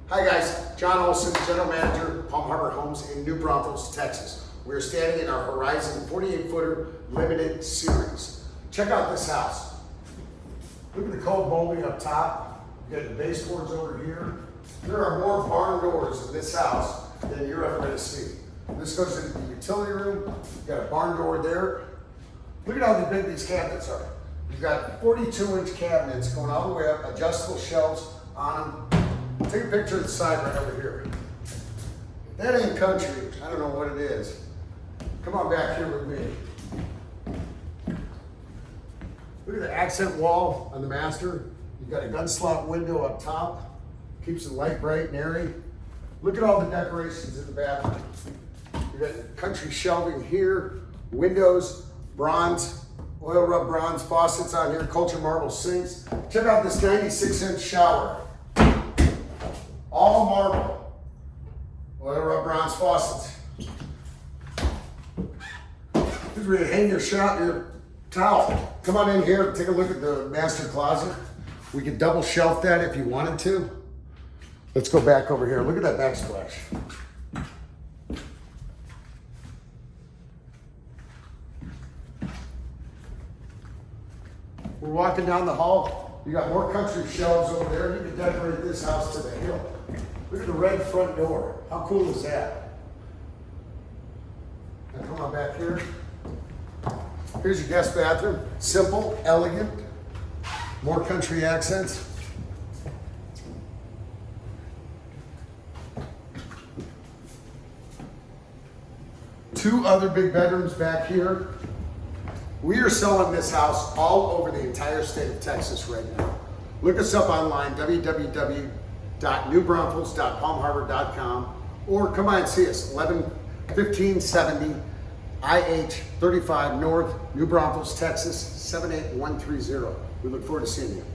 Hi guys, John Olson, General Manager, Palm Harbor Homes in New Braunfels, Texas. We're standing in our Horizon 48-footer limited series. Check out this house. Look at the cold molding up top. You got the baseboards over here. There are more barn doors in this house than you're ever going to see. This goes into the utility room. You got a barn door there. Look at how big these cabinets are. You've got 42-inch cabinets going all the way up, adjustable shelves on them. Take a picture of the side right over here. If that ain't country, I don't know what it is. Come on back here with me. Look at the accent wall on the master. You've got a gun slot window up top. Keeps the light bright and airy. Look at all the decorations in the bathroom. You've got country shelving here, windows, bronze, oil rub bronze faucets on here, culture marble sinks. Check out this 96-inch shower. All marble, oil rub bronze faucets. This is where you hang your towel. Come on in here, take a look at the master closet. We could double shelf that if you wanted to. Let's go back over here. Look at that backsplash. We're walking down the hall. You got more country shelves over there. You can decorate this house to the hill. Look at the red front door. How cool is that? Now come on back here. Here's your guest bathroom. Simple, elegant, more country accents. Two other big bedrooms back here. We are selling this house all over the entire state of Texas right now. Look us up online, www.newbraunfels.palmharbor.com, or come by and see us, 1570 IH 35 North, New Braunfels, Texas, 78130. We look forward to seeing you.